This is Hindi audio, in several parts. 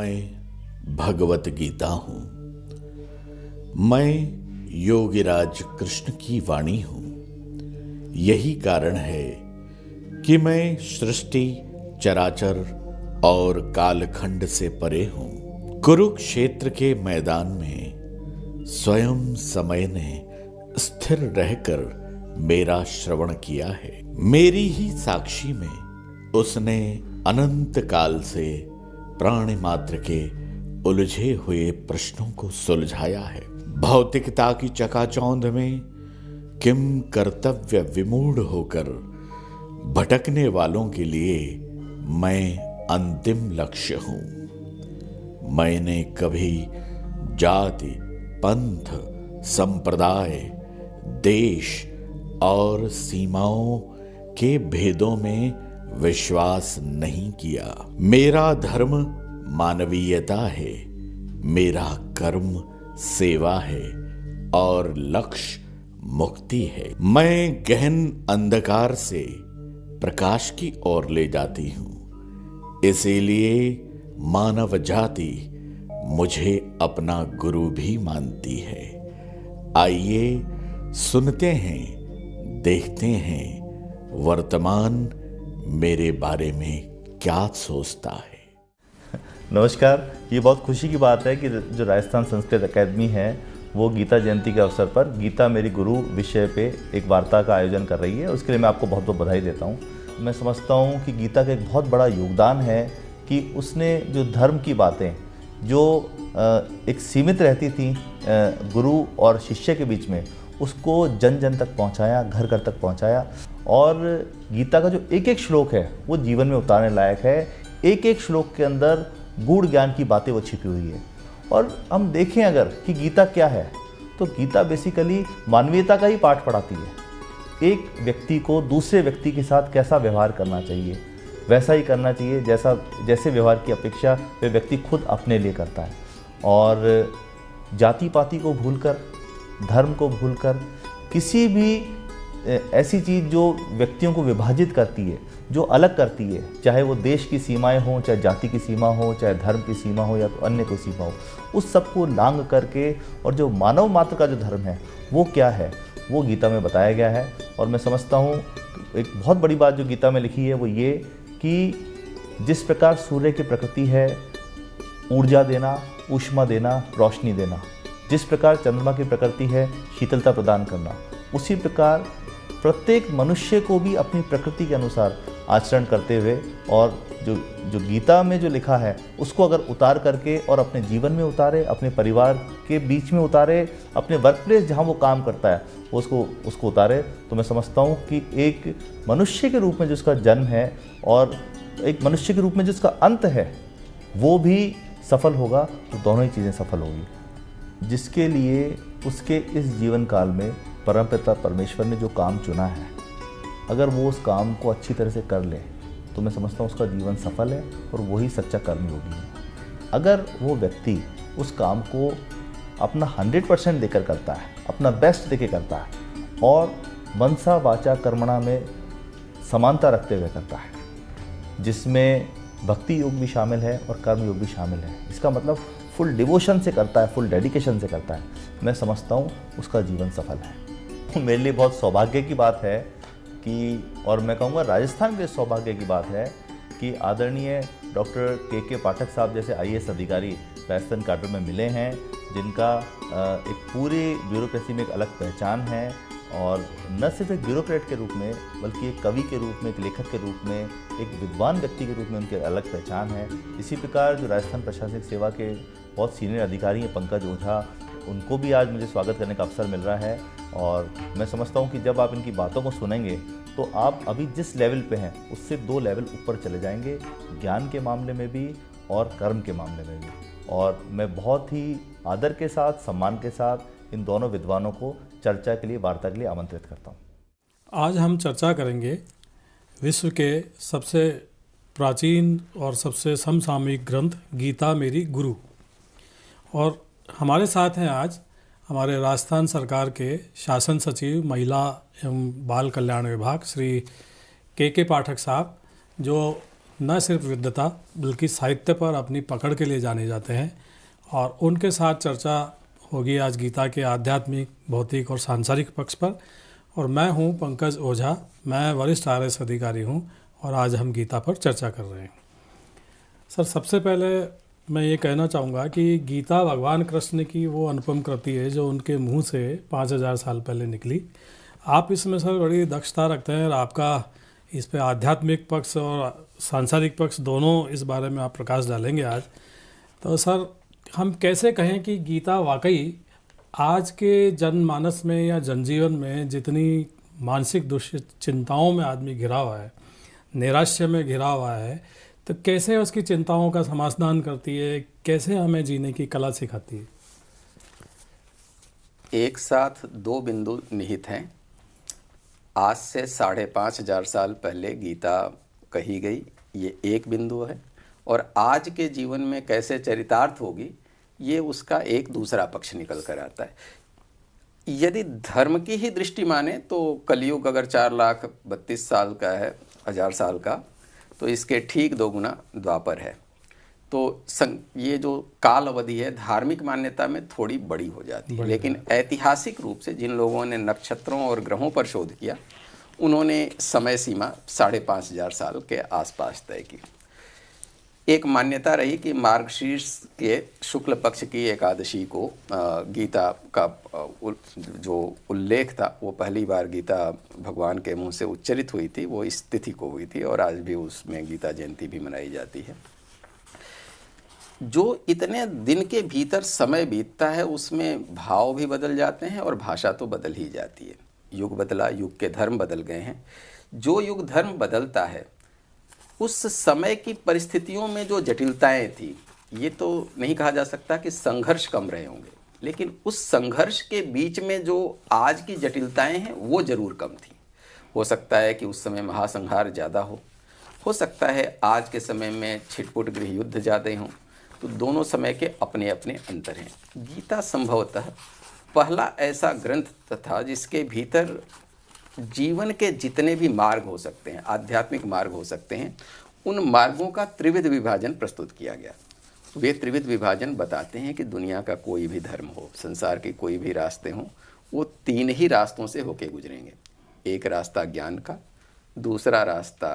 मैं भगवत गीता हूं। मैं योगीराज कृष्ण की वाणी हूं। यही कारण है कि मैं सृष्टि, चराचर और कालखंड से परे हूं। कुरुक्षेत्र के मैदान में स्वयं समय ने स्थिर रहकर मेरा श्रवण किया है। मेरी ही साक्षी में उसने अनंत काल से प्राणी मात्र के उलझे हुए प्रश्नों को सुलझाया है। भौतिकता की चकाचौंध में किम कर्तव्य विमूढ़ होकर भटकने वालों के लिए मैं अंतिम लक्ष्य हूं। मैंने कभी जाति, पंथ, संप्रदाय, देश और सीमाओं के भेदों में विश्वास नहीं किया। मेरा धर्म मानवीयता है, मेरा कर्म सेवा है और लक्ष्य मुक्ति है। मैं गहन अंधकार से प्रकाश की ओर ले जाती हूं। इसीलिए मानव जाति मुझे अपना गुरु भी मानती है। आइए सुनते हैं, देखते हैं वर्तमान मेरे बारे में क्या सोचता है। नमस्कार। ये बहुत खुशी की बात है कि जो राजस्थान संस्कृत अकादमी है वो गीता जयंती के अवसर पर गीता मेरी गुरु विषय पे एक वार्ता का आयोजन कर रही है। उसके लिए मैं आपको बहुत बहुत बधाई देता हूँ। मैं समझता हूँ कि गीता का एक बहुत बड़ा योगदान है कि उसने जो धर्म की बातें जो एक सीमित रहती थी गुरु और शिष्य के बीच में, उसको जन जन तक पहुंचाया, घर घर तक पहुंचाया। और गीता का जो एक एक श्लोक है वो जीवन में उतारने लायक है। एक एक श्लोक के अंदर गूढ़ ज्ञान की बातें वो छिपी हुई है। और हम देखें अगर कि गीता क्या है, तो गीता बेसिकली मानवीयता का ही पाठ पढ़ाती है। एक व्यक्ति को दूसरे व्यक्ति के साथ कैसा व्यवहार करना चाहिए, वैसा ही करना चाहिए जैसे व्यवहार की अपेक्षा वह व्यक्ति खुद अपने लिए करता है। और जाति पाति को भूलकर, धर्म को भूलकर, किसी भी ऐसी चीज़ जो व्यक्तियों को विभाजित करती है, जो अलग करती है, चाहे वो देश की सीमाएं हों, चाहे जाति की सीमा हो, चाहे धर्म की सीमा हो या तो अन्य कोई सीमा हो, उस सब को लांघ करके और जो मानव मात्र का जो धर्म है वो क्या है, वो गीता में बताया गया है। और मैं समझता हूँ एक बहुत बड़ी बात जो गीता में लिखी है वो ये कि जिस प्रकार सूर्य की प्रकृति है ऊर्जा देना, ऊष्मा देना, रोशनी देना, जिस प्रकार चंद्रमा की प्रकृति है शीतलता प्रदान करना, उसी प्रकार प्रत्येक मनुष्य को भी अपनी प्रकृति के अनुसार आचरण करते हुए और जो गीता में जो लिखा है उसको अगर उतार करके और अपने जीवन में उतारे, अपने परिवार के बीच में उतारे, अपने वर्क प्लेस जहाँ वो काम करता है उसको उतारे, तो मैं समझता हूँ कि एक मनुष्य के रूप में जिसका जन्म है और एक मनुष्य के रूप में जिसका अंत है वो भी सफल होगा, तो दोनों ही चीज़ें सफल होगी। जिसके लिए उसके इस जीवन काल में परमपिता परमेश्वर ने जो काम चुना है, अगर वो उस काम को अच्छी तरह से कर ले तो मैं समझता हूँ उसका जीवन सफल है और वही सच्चा कर्मयोगी है। अगर वो व्यक्ति उस काम को अपना 100% देकर करता है, अपना बेस्ट देकर करता है और मनसा वाचा कर्मणा में समानता रखते हुए करता है, जिसमें भक्ति योग भी शामिल है और कर्म योग भी शामिल है, इसका मतलब फुल डिवोशन से करता है, फुल डेडिकेशन से करता है, मैं समझता हूँ उसका जीवन सफल है। मेरे लिए बहुत सौभाग्य की बात है कि, और मैं कहूँगा राजस्थान के सौभाग्य की बात है कि आदरणीय डॉक्टर के पाठक साहब जैसे IAS अधिकारी राजस्थान काडर में मिले हैं, जिनका एक पूरी ब्यूरोक्रेसी में एक अलग पहचान है और न सिर्फ एक ब्यूरोक्रेट के रूप में बल्कि एक कवि के रूप में, एक लेखक के रूप में, एक विद्वान व्यक्ति के रूप में उनकी अलग पहचान है। इसी प्रकार जो राजस्थान प्रशासनिक सेवा के बहुत सीनियर अधिकारी हैं पंकज ओझा, उनको भी आज मुझे स्वागत करने का अवसर मिल रहा है। और मैं समझता हूँ कि जब आप इनकी बातों को सुनेंगे तो आप अभी जिस लेवल पे हैं उससे 2 लेवल ऊपर चले जाएंगे, ज्ञान के मामले में भी और कर्म के मामले में भी। और मैं बहुत ही आदर के साथ, सम्मान के साथ इन दोनों विद्वानों को चर्चा के लिए, वार्ता के लिए आमंत्रित करता हूँ। आज हम चर्चा करेंगे विश्व के सबसे प्राचीन और सबसे समसामयिक ग्रंथ गीता मेरी गुरु। और हमारे साथ हैं आज हमारे राजस्थान सरकार के शासन सचिव महिला एवं बाल कल्याण विभाग श्री के पाठक साहब, जो न सिर्फ विद्वता बल्कि साहित्य पर अपनी पकड़ के लिए जाने जाते हैं, और उनके साथ चर्चा होगी आज गीता के आध्यात्मिक, भौतिक और सांसारिक पक्ष पर। और मैं हूं पंकज ओझा, मैं वरिष्ठ RS अधिकारी हूं और आज हम गीता पर चर्चा कर रहे हैं। सर, सबसे पहले मैं ये कहना चाहूँगा कि गीता भगवान कृष्ण की वो अनुपम कृति है जो उनके मुंह से 5000 साल पहले निकली। आप इसमें सर बड़ी दक्षता रखते हैं और आपका इस पे आध्यात्मिक पक्ष और सांसारिक पक्ष दोनों, इस बारे में आप प्रकाश डालेंगे आज। तो सर, हम कैसे कहें कि गीता वाकई आज के जनमानस में या जनजीवन में जितनी मानसिक दुश्चिंताओं में आदमी घिरा हुआ है, नैराश्य में घिरा हुआ है, तो कैसे उसकी चिंताओं का समाधान करती है, कैसे हमें जीने की कला सिखाती है? एक साथ दो बिंदु निहित हैं। आज से 5,500 साल पहले गीता कही गई, ये एक बिंदु है, और आज के जीवन में कैसे चरितार्थ होगी, ये उसका एक दूसरा पक्ष निकल कर आता है। यदि धर्म की ही दृष्टि माने तो कलयुग अगर 4,32,000 साल का है, 1000 साल का, तो इसके ठीक 2 गुना द्वापर है। तो ये जो काल अवधि है धार्मिक मान्यता में थोड़ी बड़ी हो जाती है, लेकिन ऐतिहासिक रूप से जिन लोगों ने नक्षत्रों और ग्रहों पर शोध किया, उन्होंने समय सीमा 5,500 साल के आसपास तय की। एक मान्यता रही कि मार्गशीर्ष के शुक्ल पक्ष की एकादशी को गीता का जो उल्लेख था वो पहली बार गीता भगवान के मुंह से उच्चरित हुई थी, वो इस तिथि को हुई थी, और आज भी उसमें गीता जयंती भी मनाई जाती है। जो इतने दिन के भीतर समय बीतता है उसमें भाव भी बदल जाते हैं और भाषा तो बदल ही जाती है। युग बदला, युग के धर्म बदल गए हैं। जो युग धर्म बदलता है उस समय की परिस्थितियों में जो जटिलताएं थी, ये तो नहीं कहा जा सकता कि संघर्ष कम रहे होंगे, लेकिन उस संघर्ष के बीच में जो आज की जटिलताएं हैं वो जरूर कम थी। हो सकता है कि उस समय महासंहार ज़्यादा हो सकता है आज के समय में छिटपुट गृह युद्ध ज़्यादा हों, तो दोनों समय के अपने अपने अंतर हैं। गीता संभवतः पहला ऐसा ग्रंथ था जिसके भीतर जीवन के जितने भी मार्ग हो सकते हैं, आध्यात्मिक मार्ग हो सकते हैं, उन मार्गों का त्रिविध विभाजन प्रस्तुत किया गया। वे त्रिविध विभाजन बताते हैं कि दुनिया का कोई भी धर्म हो, संसार के कोई भी रास्ते हों, वो 3 ही रास्तों से होके गुजरेंगे। एक रास्ता ज्ञान का, दूसरा रास्ता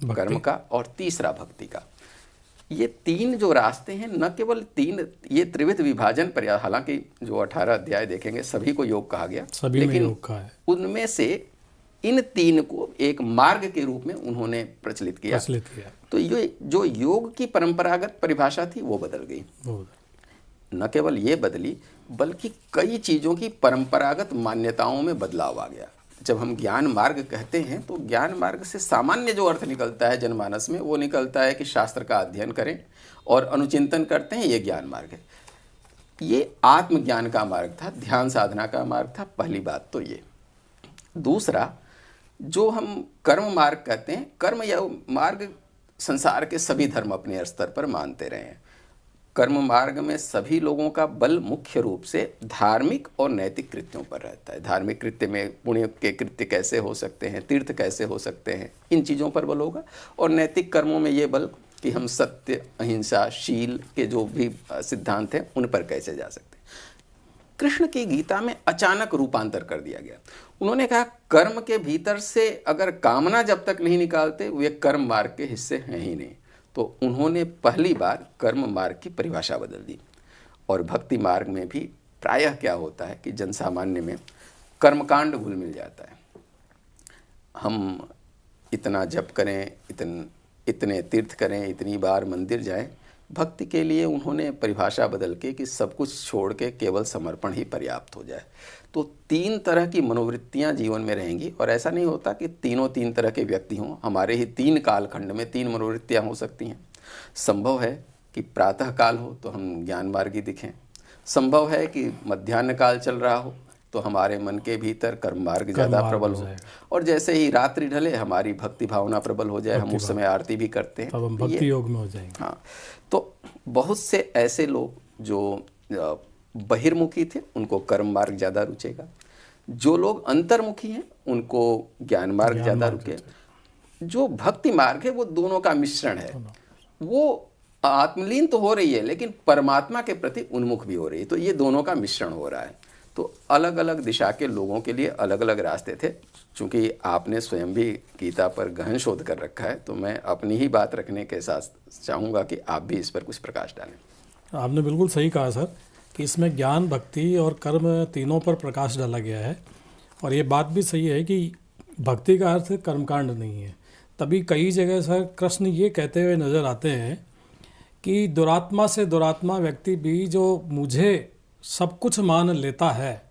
कर्म का, और तीसरा भक्ति का। ये 3 जो रास्ते हैं, न केवल 3, ये त्रिविध विभाजन पर, हालांकि जो 18 अध्याय देखेंगे सभी को योग कहा गया, लेकिन उनमें से इन 3 को एक मार्ग के रूप में उन्होंने प्रचलित किया। तो ये जो योग की परंपरागत परिभाषा थी वो बदल गई। न केवल ये बदली, बल्कि कई चीज़ों की परंपरागत मान्यताओं में बदलाव आ गया। जब हम ज्ञान मार्ग कहते हैं तो ज्ञान मार्ग से सामान्य जो अर्थ निकलता है जनमानस में, वो निकलता है कि शास्त्र का अध्ययन करें और अनुचिंतन करते हैं, ये ज्ञान मार्ग है। ये आत्मज्ञान का मार्ग था, ध्यान साधना का मार्ग था, पहली बात तो ये। दूसरा, जो हम कर्म मार्ग कहते हैं, कर्म या मार्ग संसार के सभी धर्म अपने स्तर पर मानते रहे हैं। कर्म मार्ग में सभी लोगों का बल मुख्य रूप से धार्मिक और नैतिक कृत्यों पर रहता है। धार्मिक कृत्य में पुण्य के कृत्य कैसे हो सकते हैं, तीर्थ कैसे हो सकते हैं, इन चीज़ों पर बल होगा। और नैतिक कर्मों में ये बल कि हम सत्य, अहिंसा, शील के जो भी सिद्धांत हैं उन पर कैसे जा सकते हैं। कृष्ण की गीता में अचानक रूपांतर कर दिया गया। उन्होंने कहा कर्म के भीतर से अगर कामना जब तक नहीं निकालते वे कर्म मार्ग के हिस्से हैं ही नहीं। तो उन्होंने पहली बार कर्म मार्ग की परिभाषा बदल दी। और भक्ति मार्ग में भी प्रायः क्या होता है कि जनसामान्य में कर्मकांड घुल मिल जाता है। हम इतना जप करें, इतने तीर्थ करें, इतनी बार मंदिर जाएं, भक्ति के लिए उन्होंने परिभाषा बदल के कि सब कुछ छोड़ के केवल समर्पण ही पर्याप्त हो जाए। तो 3 तरह की मनोवृत्तियां जीवन में रहेंगी, और ऐसा नहीं होता कि तीनों 3 तरह के व्यक्ति हों। हमारे ही 3 कालखंड में 3 मनोवृत्तियां हो सकती हैं। संभव है कि प्रातः काल हो तो हम ज्ञान मार्गी दिखें, संभव है कि मध्याह्न काल चल रहा हो तो हमारे मन के भीतर कर्म मार्ग ज़्यादा प्रबल हो, और जैसे ही रात्रि ढले हमारी भक्ति भावना प्रबल हो जाए, हम उस समय आरती भी करते हैं, तब हम भक्ति योग में हो जाएंगे। हाँ, तो बहुत से ऐसे लोग जो बहिर्मुखी थे उनको कर्म मार्ग ज़्यादा रुचेगा, जो लोग अंतर्मुखी हैं उनको ज्ञान मार्ग ज़्यादा रुके, जो भक्ति मार्ग है वो दोनों का मिश्रण है। वो आत्मलीन तो हो रही है लेकिन परमात्मा के प्रति उन्मुख भी हो रही है, तो ये दोनों का मिश्रण हो रहा है। तो अलग अलग दिशा के लोगों के लिए अलग अलग रास्ते थे। चूंकि आपने स्वयं भी गीता पर गहन शोध कर रखा है, तो मैं अपनी ही बात रखने के साथ चाहूँगा कि आप भी इस पर कुछ प्रकाश डालें। आपने बिल्कुल सही कहा सर कि इसमें ज्ञान, भक्ति और कर्म तीनों पर प्रकाश डाला गया है। और ये बात भी सही है कि भक्ति का अर्थ कर्मकांड नहीं है। तभी कई जगह सर कृष्ण ये कहते हुए नज़र आते हैं कि दुरात्मा से दुरात्मा व्यक्ति भी जो मुझे सब कुछ मान लेता है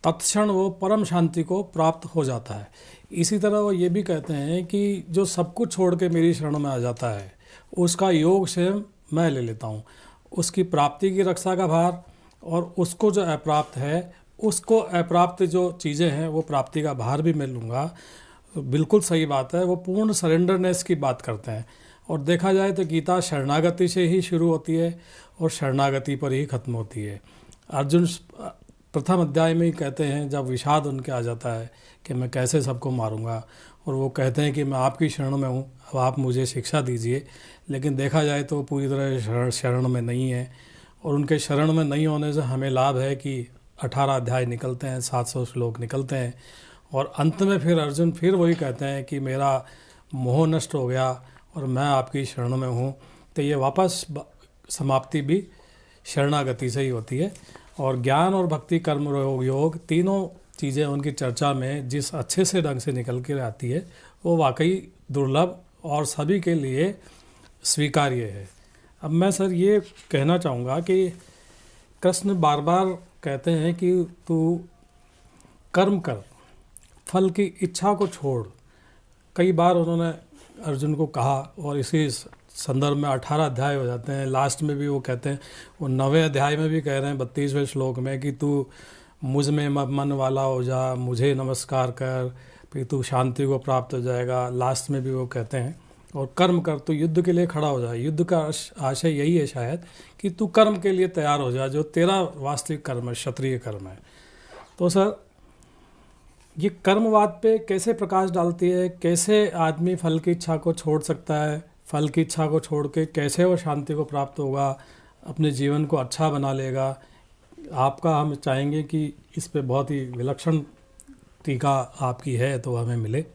तत्क्षण वो परम शांति को प्राप्त हो जाता है। इसी तरह वो ये भी कहते हैं कि जो सब कुछ छोड़ के मेरी शरण में आ जाता है उसका योग स्वयं मैं ले लेता हूँ। उसकी प्राप्ति की रक्षा का भार और उसको जो अप्राप्त है उसको अप्राप्त जो चीज़ें हैं वो प्राप्ति का भार भी मैं लूँगा। बिल्कुल सही बात है। वो पूर्ण सरेंडरनेस की बात करते हैं। और देखा जाए तो गीता शरणागति से ही शुरू होती है और शरणागति पर ही खत्म होती है। अर्जुन प्रथम अध्याय में ही कहते हैं, जब विषाद उनके आ जाता है कि मैं कैसे सबको मारूंगा, और वो कहते हैं कि मैं आपकी शरण में हूँ, अब आप मुझे शिक्षा दीजिए। लेकिन देखा जाए तो पूरी तरह शरण में नहीं है। और उनके शरण में नहीं होने से हमें लाभ है कि 18 अध्याय निकलते हैं, 700 श्लोक निकलते हैं। और अंत में फिर अर्जुन फिर वही कहते हैं कि मेरा मोह नष्ट हो गया और मैं आपकी शरण में हूँ। तो ये वापस समाप्ति भी शरणागति से ही होती है। और ज्ञान और भक्ति, कर्म योग तीनों चीज़ें उनकी चर्चा में जिस अच्छे से ढंग से निकल कर आती है वो वाकई दुर्लभ और सभी के लिए स्वीकार्य है। अब मैं सर ये कहना चाहूँगा कि कृष्ण बार बार कहते हैं कि तू कर्म कर, फल की इच्छा को छोड़। कई बार उन्होंने अर्जुन को कहा और इसी संदर्भ में 18 अध्याय हो जाते हैं। लास्ट में भी वो कहते हैं, वो 9वें अध्याय में भी कह रहे हैं 32वें श्लोक में कि तू मुझ में मन वाला हो जा, मुझे नमस्कार कर, फिर तू शांति को प्राप्त हो जाएगा। लास्ट में भी वो कहते हैं और कर्म कर, तू युद्ध के लिए खड़ा हो जाए। युद्ध का आशय यही है शायद कि तू कर्म के लिए तैयार हो जा, जो तेरा वास्तविक कर्म है, क्षत्रिय कर्म है। तो सर ये कर्मवाद पे कैसे प्रकाश डालती है, कैसे आदमी फल की इच्छा को छोड़ सकता है, फल की इच्छा को छोड़ के कैसे वो शांति को प्राप्त होगा, अपने जीवन को अच्छा बना लेगा। आपका हम चाहेंगे कि इस पे बहुत ही विलक्षण टीका आपकी है तो हमें मिले।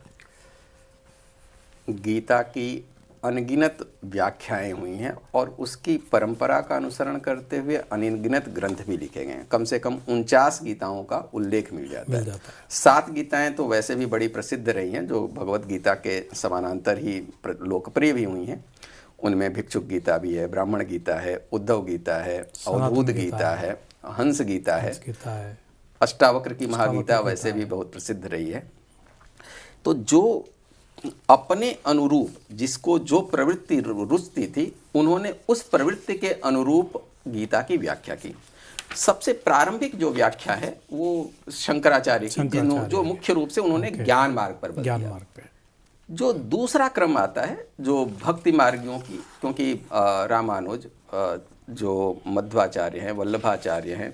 गीता की अनगिनत व्याख्याएं हुई हैं और उसकी परंपरा का अनुसरण करते हुए अनगिनत ग्रंथ भी लिखे गए हैं। कम से कम 49 गीताओं का उल्लेख मिल जाता है। 7 गीताएं तो वैसे भी बड़ी प्रसिद्ध रही हैं, जो भगवत गीता के समानांतर ही लोकप्रिय भी हुई हैं। उनमें भिक्षुक गीता भी है, ब्राह्मण गीता है, उद्धव गीता है, अवधूत गीता है, हंस गीता है, अष्टावक्र की महागीता वैसे भी बहुत प्रसिद्ध रही है। तो जो अपने अनुरूप जिसको जो प्रवृत्ति रुचती थी, उन्होंने उस प्रवृत्ति के अनुरूप गीता की व्याख्या की। सबसे प्रारंभिक जो व्याख्या है वो शंकराचार्य की, जो मुख्य रूप से उन्होंने ज्ञान मार्ग पर बल दिया। जो दूसरा क्रम आता है जो भक्ति मार्गियों की, क्योंकि रामानुज, जो मध्वाचार्य हैं, वल्लभाचार्य हैं,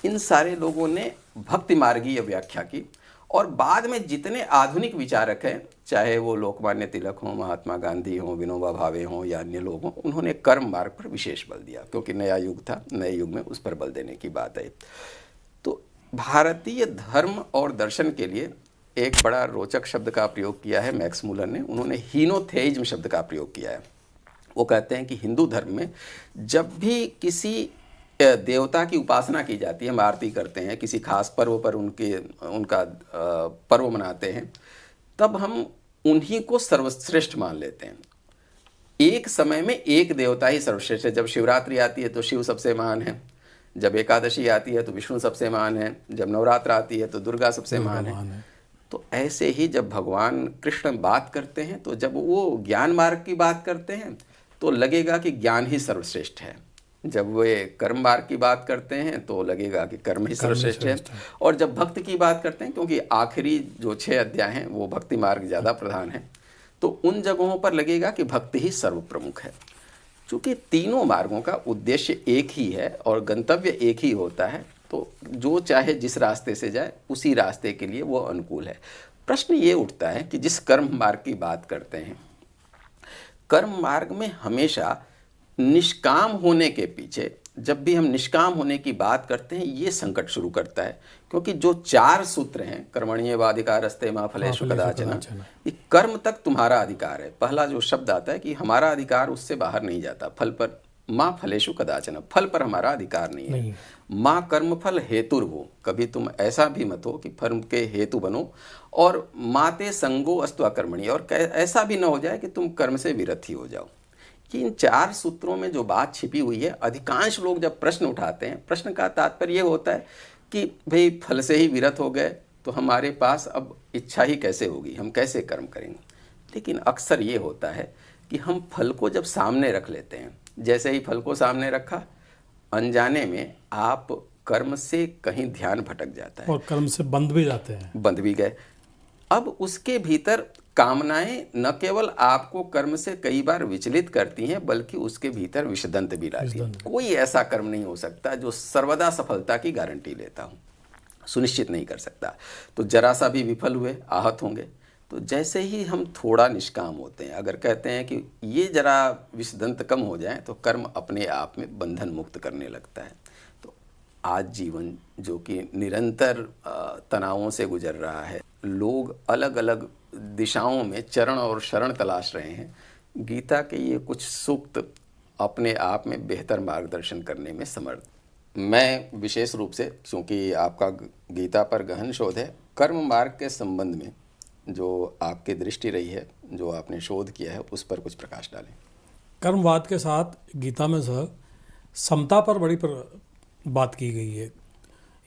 इन सारे लोगों ने भक्ति मार्गीय व्याख्या की। और बाद में जितने आधुनिक विचारक हैं, चाहे वो लोकमान्य तिलक हों, महात्मा गांधी हों, विनोबा भावे हों या अन्य लोग हों, उन्होंने कर्म मार्ग पर विशेष बल दिया, क्योंकि नया युग था, नए युग में उस पर बल देने की बात है। तो भारतीय धर्म और दर्शन के लिए एक बड़ा रोचक शब्द का प्रयोग किया है मैक्स मुलर ने। उन्होंने हीनोथेइज्म शब्द का प्रयोग किया है। वो कहते हैं कि हिंदू धर्म में जब भी किसी देवता की उपासना की जाती है, हम आरती करते हैं, किसी खास पर्व पर उनका पर्व मनाते हैं, तब हम उन्हीं को सर्वश्रेष्ठ मान लेते हैं। एक समय में एक देवता ही सर्वश्रेष्ठ है। जब शिवरात्रि आती है तो शिव सबसे महान है, जब एकादशी आती है तो विष्णु सबसे महान है, जब नवरात्र आती है तो दुर्गा सबसे महान है। तो ऐसे ही जब भगवान कृष्ण बात करते हैं, तो जब वो ज्ञान मार्ग की बात करते हैं तो लगेगा कि ज्ञान ही सर्वश्रेष्ठ है। जब वे कर्म मार्ग की बात करते हैं तो लगेगा कि कर्म ही सर्वश्रेष्ठ है। और जब भक्ति की बात करते हैं, क्योंकि आखिरी जो 6 अध्याय हैं वो भक्ति मार्ग ज़्यादा प्रधान है, तो उन जगहों पर लगेगा कि भक्ति ही सर्वप्रमुख है। चूँकि तीनों मार्गों का उद्देश्य एक ही है और गंतव्य एक ही होता है, तो जो चाहे जिस रास्ते से जाए उसी रास्ते के लिए वो अनुकूल है। प्रश्न ये उठता है कि जिस कर्म मार्ग की बात करते हैं, कर्म मार्ग में हमेशा निष्काम होने के पीछे, जब भी हम निष्काम होने की बात करते हैं, ये संकट शुरू करता है। क्योंकि जो 4 सूत्र हैं, कर्मण्येवाधिकारस्ते मा फलेषु कदाचन, ये कर्म तक तुम्हारा अधिकार है। पहला जो शब्द आता है कि हमारा अधिकार उससे बाहर नहीं जाता। फल पर माँ फलेषु कदाचन, फल पर हमारा अधिकार नहीं है। माँ कर्म फल हेतुर हो, कभी तुम ऐसा भी मत हो कि फल के हेतु बनो। और माते संगो अस्तु अकर्मणि, और ऐसा भी ना हो जाए कि तुम कर्म से विरत ही हो जाओ। कि इन 4 सूत्रों में जो बात छिपी हुई है, अधिकांश लोग जब प्रश्न उठाते हैं, प्रश्न का तात्पर्य ये होता है कि भाई फल से ही विरत हो गए तो हमारे पास अब इच्छा ही कैसे होगी, हम कैसे कर्म करेंगे। लेकिन अक्सर ये होता है कि हम फल को जब सामने रख लेते हैं, जैसे ही फल को सामने रखा, अनजाने में आप कर्म से कहीं ध्यान भटक जाता है और कर्म से बंध भी जाते हैं, बंध भी गए। अब उसके भीतर कामनाएं न केवल आपको कर्म से कई बार विचलित करती हैं, बल्कि उसके भीतर विषदंत भी लाती हैं। कोई ऐसा कर्म नहीं हो सकता जो सर्वदा सफलता की गारंटी लेता हूँ, सुनिश्चित नहीं कर सकता। तो जरा सा भी विफल हुए, आहत होंगे। तो जैसे ही हम थोड़ा निष्काम होते हैं, अगर कहते हैं कि ये जरा विषदंत कम हो जाए, तो कर्म अपने आप में बंधन मुक्त करने लगता है। तो आज जीवन जो कि निरंतर तनावों से गुजर रहा है, लोग अलग अलग दिशाओं में चरण और शरण तलाश रहे हैं। गीता के ये कुछ सूक्त अपने आप में बेहतर मार्गदर्शन करने में समर्थ। मैं विशेष रूप से, क्योंकि आपका गीता पर गहन शोध है, कर्म मार्ग के संबंध में जो आपकी दृष्टि रही है, जो आपने शोध किया है, उस पर कुछ प्रकाश डालें। कर्मवाद के साथ गीता में समता पर बड़ी बात की गई है।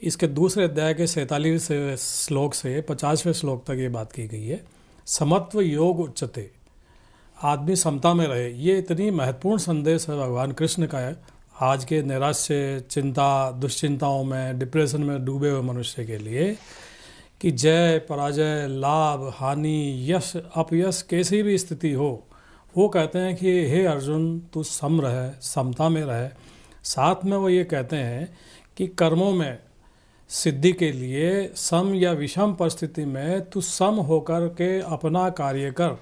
इसके दूसरे अध्याय के 47वें श्लोक से 50वें श्लोक तक ये बात की गई है। समत्व योग उच्चते, आदमी समता में रहे। ये इतनी महत्वपूर्ण संदेश है भगवान कृष्ण का है आज के नैराश्य, चिंता, दुश्चिंताओं में, डिप्रेशन में डूबे हुए मनुष्य के लिए, कि जय पराजय, लाभ हानि, यश अपयश, कैसी भी स्थिति हो, वो कहते हैं कि हे अर्जुन, तू सम रहे, समता में रहे। साथ में वो ये कहते हैं कि कर्मों में सिद्धि के लिए सम या विषम परिस्थिति में तू सम होकर के अपना कार्य कर।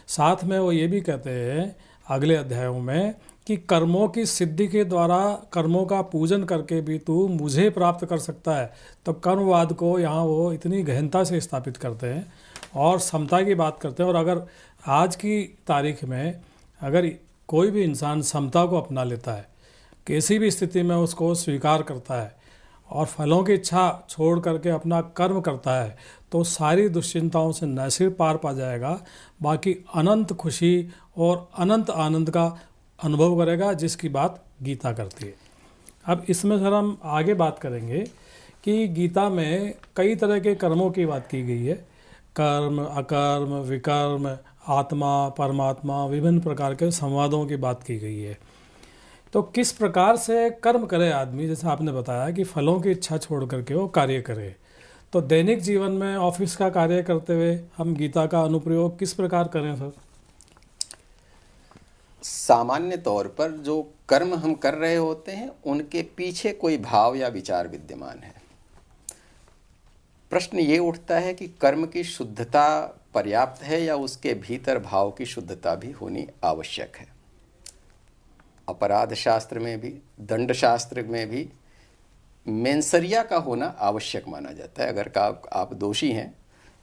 साथ में वो ये भी कहते हैं अगले अध्यायों में कि कर्मों की सिद्धि के द्वारा कर्मों का पूजन करके भी तू मुझे प्राप्त कर सकता है। तो कर्मवाद को यहाँ वो इतनी गहनता से स्थापित करते हैं और समता की बात करते हैं। और अगर आज की तारीख में अगर कोई भी इंसान समता को अपना लेता है, किसी भी स्थिति में उसको स्वीकार करता है और फलों की इच्छा छोड़ करके अपना कर्म करता है, तो सारी दुश्चिंताओं से न सिर्फ पार पा जाएगा, बाकी अनंत खुशी और अनंत आनंद का अनुभव करेगा, जिसकी बात गीता करती है। अब इसमें सर हम आगे बात करेंगे कि गीता में कई तरह के कर्मों की बात की गई है। कर्म, अकर्म, विकर्म, आत्मा, परमात्मा, विभिन्न प्रकार के संवादों की बात की गई है। तो किस प्रकार से कर्म करे आदमी, जैसे आपने बताया कि फलों की इच्छा छोड़ करके वो कार्य करे, तो दैनिक जीवन में ऑफिस का कार्य करते हुए हम गीता का अनुप्रयोग किस प्रकार करें सर? सामान्य तौर पर जो कर्म हम कर रहे होते हैं, उनके पीछे कोई भाव या विचार विद्यमान है। प्रश्न ये उठता है कि कर्म की शुद्धता पर्याप्त है या उसके भीतर भाव की शुद्धता भी होनी आवश्यक है। अपराध शास्त्र में भी, दंड शास्त्र में भी मेंसरिया का होना आवश्यक माना जाता है। अगर आप दोषी हैं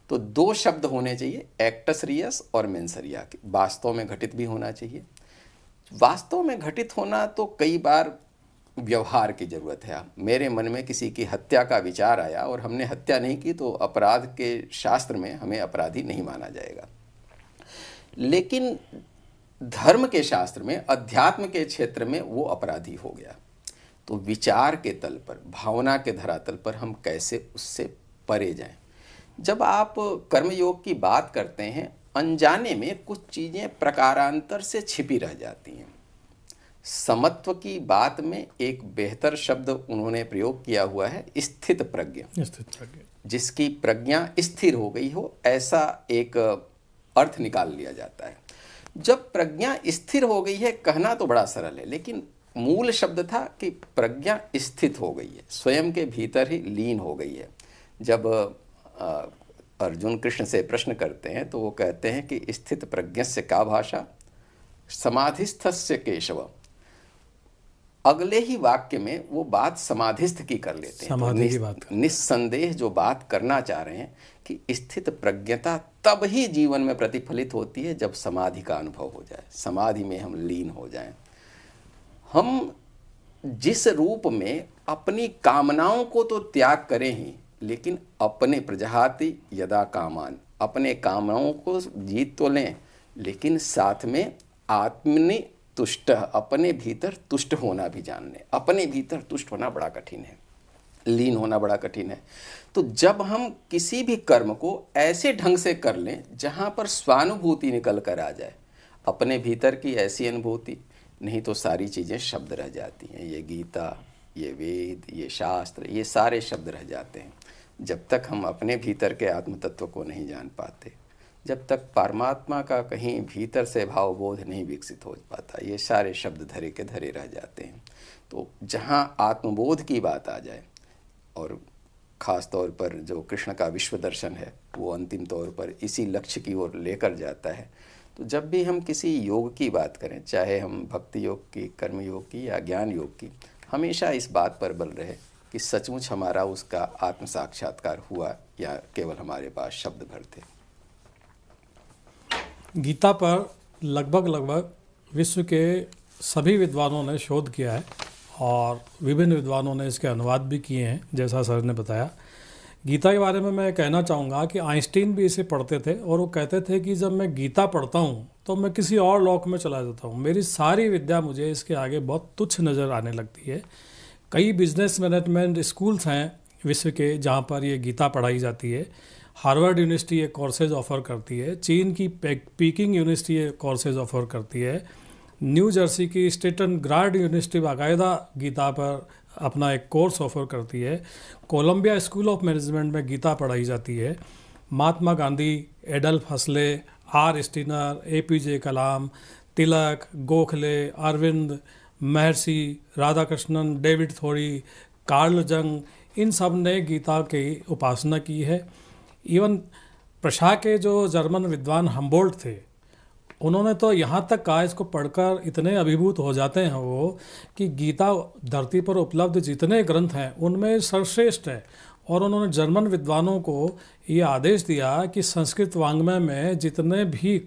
तो 2 शब्द होने चाहिए, एक्टस रियस और मेंसरिया, वास्तव में घटित भी होना चाहिए। वास्तव में घटित होना तो कई बार व्यवहार की ज़रूरत है। मेरे मन में किसी की हत्या का विचार आया और हमने हत्या नहीं की, तो अपराध के शास्त्र में हमें अपराधी नहीं माना जाएगा। लेकिन धर्म के शास्त्र में, अध्यात्म के क्षेत्र में वो अपराधी हो गया। तो विचार के तल पर, भावना के धरातल पर हम कैसे उससे परे जाएं। जब आप कर्मयोग की बात करते हैं, अनजाने में कुछ चीज़ें प्रकारांतर से छिपी रह जाती हैं। समत्व की बात में एक बेहतर शब्द उन्होंने प्रयोग किया हुआ है, स्थित प्रज्ञा। जिसकी प्रज्ञा स्थिर हो गई हो, ऐसा एक अर्थ निकाल लिया जाता है। जब प्रज्ञा स्थिर हो गई है, कहना तो बड़ा सरल है, लेकिन मूल शब्द था कि प्रज्ञा स्थित हो गई है, स्वयं के भीतर ही लीन हो गई है। जब अर्जुन कृष्ण से प्रश्न करते हैं तो वो कहते हैं कि स्थित प्रज्ञस्य का भाषा समाधिस्थस्य केशव। अगले ही वाक्य में वो बात समाधिस्थ की कर लेते हैं। समाधि की बात निस्संदेह जो बात करना चाह रहे हैं कि स्थित प्रज्ञता तब ही जीवन में प्रतिफलित होती है जब समाधि का अनुभव हो जाए, समाधि में हम लीन हो जाएं। हम जिस रूप में अपनी कामनाओं को तो त्याग करें ही, लेकिन अपने प्रजहाति यदा कामान, अपने कामनाओं को जीत तो लें, लेकिन साथ में आत्मनि तुष्ट, अपने भीतर तुष्ट होना भी जान लें। अपने भीतर तुष्ट होना बड़ा कठिन है, लीन होना बड़ा कठिन है। तो जब हम किसी भी कर्म को ऐसे ढंग से कर लें जहाँ पर स्वानुभूति निकल कर आ जाए, अपने भीतर की ऐसी अनुभूति, नहीं तो सारी चीज़ें शब्द रह जाती हैं। ये गीता, ये वेद, ये शास्त्र, ये सारे शब्द रह जाते हैं। जब तक हम अपने भीतर के आत्म तत्व को नहीं जान पाते, जब तक परमात्मा का कहीं भीतर से भावबोध नहीं विकसित हो पाता, ये सारे शब्द धरे के धरे रह जाते हैं। तो जहाँ आत्मबोध की बात आ जाए, और ख़ास तौर पर जो कृष्ण का विश्व दर्शन है वो अंतिम तौर पर इसी लक्ष्य की ओर लेकर जाता है। तो जब भी हम किसी योग की बात करें, चाहे हम भक्ति योग की, कर्म योग की या ज्ञान योग की, हमेशा इस बात पर बल रहे कि सचमुच हमारा उसका आत्म साक्षात्कार हुआ या केवल हमारे पास शब्द भर थे। गीता पर लगभग विश्व के सभी विद्वानों ने शोध किया है और विभिन्न विद्वानों ने इसके अनुवाद भी किए हैं, जैसा सर ने बताया। गीता के बारे में मैं कहना चाहूँगा कि आइंस्टीन भी इसे पढ़ते थे और वो कहते थे कि जब मैं गीता पढ़ता हूँ तो मैं किसी और लोक में चला जाता हूँ, मेरी सारी विद्या मुझे इसके आगे बहुत तुच्छ नज़र आने लगती है। कई बिजनेस मैनेजमेंट स्कूल्स हैं विश्व के जहाँ पर ये गीता पढ़ाई जाती है। हार्वर्ड यूनिवर्सिटी ये कोर्सेज ऑफ़र करती है, चीन की पीकिंग यूनिवर्सिटी ये कोर्सेज ऑफ़र करती है, न्यू जर्सी की स्टेटन ग्राड यूनिवर्सिटी बाकायदा गीता पर अपना एक कोर्स ऑफ़र करती है, कोलंबिया स्कूल ऑफ मैनेजमेंट में गीता पढ़ाई जाती है। महात्मा गांधी, एडल्फ हसले, are Steiner, APJ Kalam, Tilak, Gokhale, Arvind, Maharshi Radhakrishnan, David थोरी, कार्ल जंग, इन सब ने गीता की उपासना की है। इवन प्रशा के जो जर्मन विद्वान हम्बोल्ट थे, उन्होंने तो यहाँ तक कहा, इसको पढ़कर इतने अभिभूत हो जाते हैं वो कि गीता धरती पर उपलब्ध जितने ग्रंथ हैं उनमें सर्वश्रेष्ठ है। और उन्होंने जर्मन विद्वानों को ये आदेश दिया कि संस्कृत वाङ्मय में जितने भी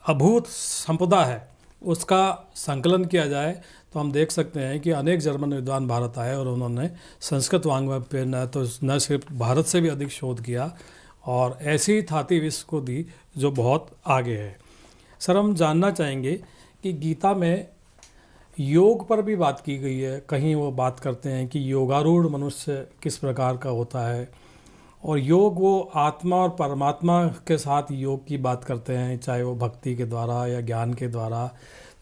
अभूत संपदा है उसका संकलन किया जाए। तो हम देख सकते हैं कि अनेक जर्मन विद्वान भारत आए और उन्होंने संस्कृत वाङ्मय पे न सिर्फ भारत से भी अधिक शोध किया और ऐसी ही ख्याति विश्व को दी जो बहुत आगे है। सर, हम जानना चाहेंगे कि गीता में योग पर भी बात की गई है। कहीं वो बात करते हैं कि योगारूढ़ मनुष्य किस प्रकार का होता है, और योग वो आत्मा और परमात्मा के साथ योग की बात करते हैं, चाहे वो भक्ति के द्वारा या ज्ञान के द्वारा।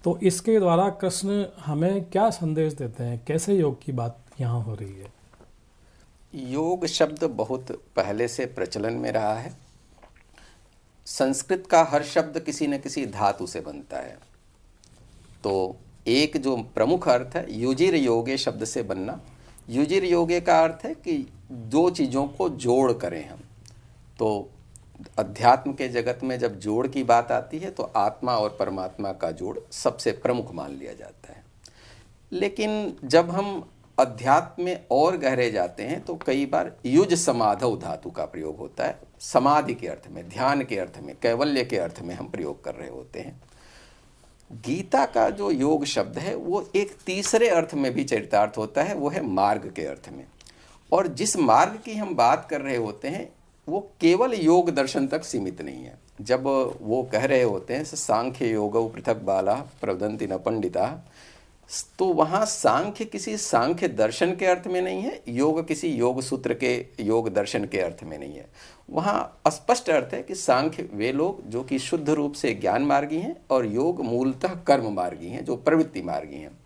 तो इसके द्वारा कृष्ण हमें क्या संदेश देते हैं, कैसे योग की बात यहाँ हो रही है? योग शब्द बहुत पहले से प्रचलन में रहा है। संस्कृत का हर शब्द किसी न किसी धातु से बनता है। तो एक जो प्रमुख अर्थ है युजिर योगे शब्द से बनना। युजिर योगे का अर्थ है कि दो चीज़ों को जोड़ करें हम। तो अध्यात्म के जगत में जब जोड़ की बात आती है तो आत्मा और परमात्मा का जोड़ सबसे प्रमुख मान लिया जाता है। लेकिन जब हम अध्यात्म में और गहरे जाते हैं तो कई बार युज समाधौ धातु का प्रयोग होता है। समाधि के अर्थ में, ध्यान के अर्थ में, कैवल्य के अर्थ में हम प्रयोग कर रहे होते हैं। गीता का जो योग शब्द है वो एक तीसरे अर्थ में भी चरितार्थ होता है, वो है मार्ग के अर्थ में। और जिस मार्ग की हम बात कर रहे होते हैं वो केवल योग दर्शन तक सीमित नहीं है। जब वो कह रहे होते हैं सांख्य योगौ पृथक बाला प्रवदन्ति न पंडिता, तो वहाँ सांख्य किसी सांख्य दर्शन के अर्थ में नहीं है, योग किसी योग सूत्र के योग दर्शन के अर्थ में नहीं है। वहाँ स्पष्ट अर्थ है कि सांख्य वे लोग जो कि शुद्ध रूप से ज्ञान मार्गी हैं और योग मूलतः कर्म मार्गी हैं, जो प्रवृत्ति मार्गी हैं।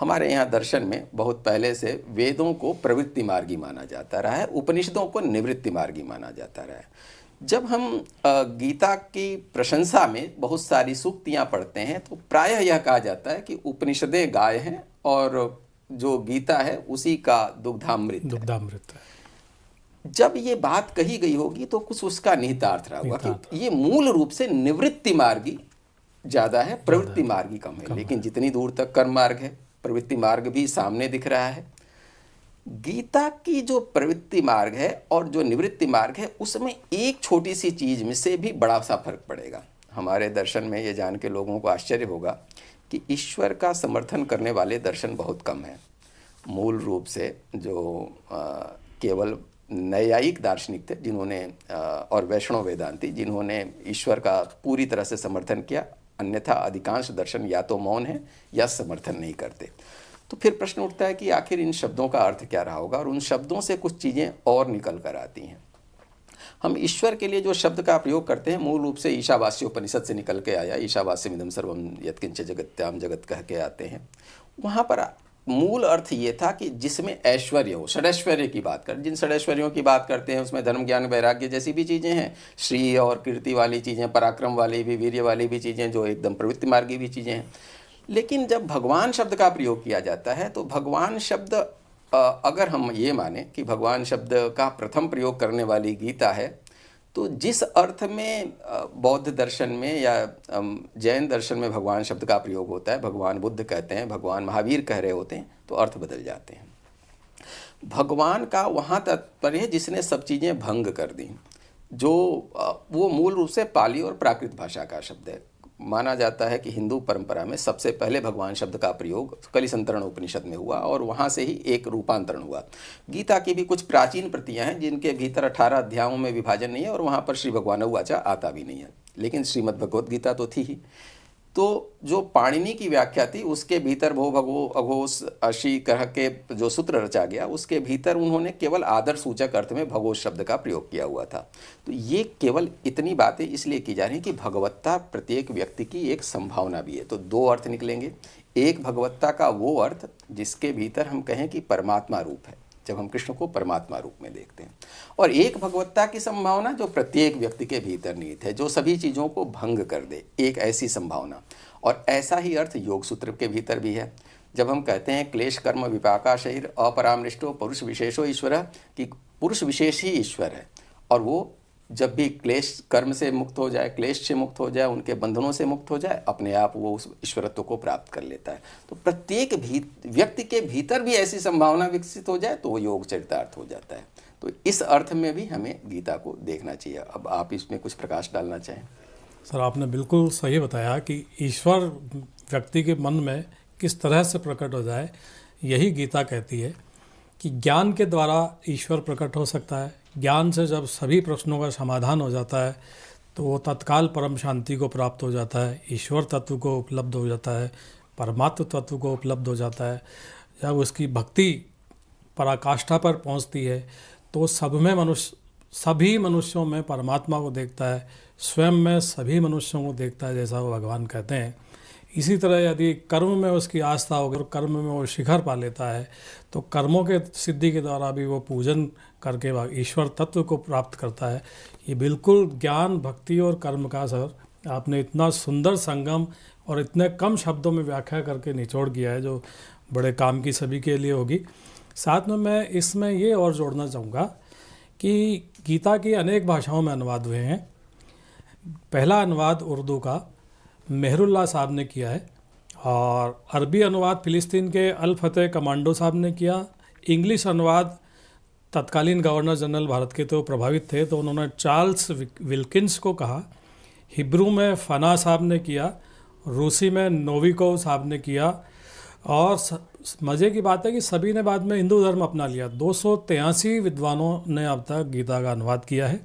हमारे यहाँ दर्शन में बहुत पहले से वेदों को प्रवृत्ति मार्गी माना जाता रहा है, उपनिषदों को निवृत्ति मार्गी माना जाता रहा है। जब हम गीता की प्रशंसा में बहुत सारी सूक्तियाँ पढ़ते हैं तो प्रायः यह कहा जाता है कि उपनिषदें गाय हैं और जो गीता है उसी का दुग्धामृत है। जब ये बात कही गई होगी तो कुछ उसका निहितार्थ रहा होगा कि ये मूल रूप से निवृत्ति मार्गी ज़्यादा है, प्रवृत्ति मार्गी कम है। लेकिन जितनी दूर तक कर्म मार्ग है, प्रवृत्ति मार्ग भी सामने दिख रहा है। गीता की जो प्रवृत्ति मार्ग है और जो निवृत्ति मार्ग है, उसमें एक छोटी सी चीज़ में से भी बड़ा सा फर्क पड़ेगा। हमारे दर्शन में ये जान के लोगों को आश्चर्य होगा कि ईश्वर का समर्थन करने वाले दर्शन बहुत कम हैं। मूल रूप से जो केवल नैयायिक दार्शनिक थे जिन्होंने और वैष्णव वेदांती जिन्होंने ईश्वर का पूरी तरह से समर्थन किया, अन्यथा अधिकांश दर्शन या तो मौन है या समर्थन नहीं करते। तो फिर प्रश्न उठता है कि आखिर इन शब्दों का अर्थ क्या रहा होगा, और उन शब्दों से कुछ चीज़ें और निकल कर आती हैं। हम ईश्वर के लिए जो शब्द का प्रयोग करते हैं मूल रूप से ईशावास्य उपनिषद से निकल के आया। ईशावास्यमिदं सर्वम यत्किंच जगत्याम जगत कह के आते हैं। वहाँ पर मूल अर्थ ये था कि जिसमें ऐश्वर्य हो, षडैश्वर्य की बात कर, जिन षडैश्वर्यों की बात करते हैं उसमें धर्म ज्ञान वैराग्य जैसी भी चीज़ें हैं, श्री और कीर्ति वाली चीज़ें, पराक्रम वाली भी, वीर्य वाली भी चीज़ें, जो एकदम प्रवृत्ति मार्गी भी चीज़ें हैं। लेकिन जब भगवान शब्द का प्रयोग किया जाता है तो भगवान शब्द, अगर हम ये माने कि भगवान शब्द का प्रथम प्रयोग करने वाली गीता है, तो जिस अर्थ में बौद्ध दर्शन में या जैन दर्शन में भगवान शब्द का प्रयोग होता है, भगवान बुद्ध कहते हैं, भगवान महावीर कह रहे होते हैं, तो अर्थ बदल जाते हैं। भगवान का वहाँ तात्पर्य है जिसने सब चीज़ें भंग कर दी, जो वो मूल रूप से पाली और प्राकृत भाषा का शब्द है। माना जाता है कि हिंदू परंपरा में सबसे पहले भगवान शब्द का प्रयोग कलिसंतरण उपनिषद में हुआ और वहाँ से ही एक रूपांतरण हुआ। गीता की भी कुछ प्राचीन प्रतियां हैं जिनके भीतर 18 अध्यायों में विभाजन नहीं है और वहाँ पर श्री भगवान उवाचा आता भी नहीं है, लेकिन श्रीमद् भगवद गीता तो थी ही। तो जो पाणिनि की व्याख्या थी उसके भीतर भो भगो अघोष अशी कह के जो सूत्र रचा गया, उसके भीतर उन्होंने केवल आदर सूचक अर्थ में भगोष शब्द का प्रयोग किया हुआ था। तो ये केवल इतनी बातें इसलिए की जा रही हैं कि भगवत्ता प्रत्येक व्यक्ति की एक संभावना भी है। तो दो अर्थ निकलेंगे, एक भगवत्ता का वो अर्थ जिसके भीतर हम कहें कि परमात्मा रूप है, जब हम कृष्ण को परमात्मा रूप में देखते हैं, और एक भगवत्ता की संभावना जो प्रत्येक व्यक्ति के भीतर निहित है, जो सभी चीज़ों को भंग कर दे, एक ऐसी संभावना। और ऐसा ही अर्थ योग सूत्र के भीतर भी है। जब हम कहते हैं क्लेश कर्म विपाका शरीर अपरामृष्टो पुरुष विशेषो ईश्वर, कि पुरुष विशेष ही ईश्वर है, और वो जब भी क्लेश कर्म से मुक्त हो जाए, क्लेश से मुक्त हो जाए, उनके बंधनों से मुक्त हो जाए, अपने आप वो उस ईश्वरत्व को प्राप्त कर लेता है। तो प्रत्येक व्यक्ति के भीतर भी ऐसी संभावना विकसित हो जाए तो वो योग चरितार्थ हो जाता है। तो इस अर्थ में भी हमें गीता को देखना चाहिए। अब आप इसमें कुछ प्रकाश डालना चाहें। सर, आपने बिल्कुल सही बताया कि ईश्वर व्यक्ति के मन में किस तरह से प्रकट हो जाए। यही गीता कहती है कि ज्ञान के द्वारा ईश्वर प्रकट हो सकता है। ज्ञान से जब सभी प्रश्नों का समाधान हो जाता है तो वो तत्काल परम शांति को प्राप्त हो जाता है, ईश्वर तत्व को उपलब्ध हो जाता है, परमात्म तत्व को उपलब्ध हो जाता है। जब उसकी भक्ति पराकाष्ठा पर पहुंचती है तो सभी मनुष्यों में परमात्मा को देखता है, स्वयं में सभी मनुष्यों को देखता है, जैसा वो भगवान कहते हैं। इसी तरह यदि कर्म में उसकी आस्था होगी और कर्म में वो शिखर पा लेता है तो कर्मों के सिद्धि के द्वारा भी वो पूजन करके ईश्वर तत्व को प्राप्त करता है। ये बिल्कुल ज्ञान, भक्ति और कर्म का, सर, आपने इतना सुंदर संगम और इतने कम शब्दों में व्याख्या करके निचोड़ किया है, जो बड़े काम की सभी के लिए होगी। साथ में मैं इसमें ये और जोड़ना चाहूँगा कि गीता की अनेक भाषाओं में अनुवाद हुए हैं। पहला अनुवाद उर्दू का मेहरुल्लाह साहब ने किया है, और अरबी अनुवाद फ़िलिस्तीन के अल फतेह कमांडो साहब ने किया। इंग्लिश अनुवाद तत्कालीन गवर्नर जनरल भारत के तो प्रभावित थे, तो उन्होंने चार्ल्स विल्किंस को कहा। हिब्रू में फना साहब ने किया, रूसी में नोविकोव साहब ने किया, और मज़े की बात है कि सभी ने बाद में हिंदू धर्म अपना लिया। 283 विद्वानों ने अब तक गीता का अनुवाद किया है।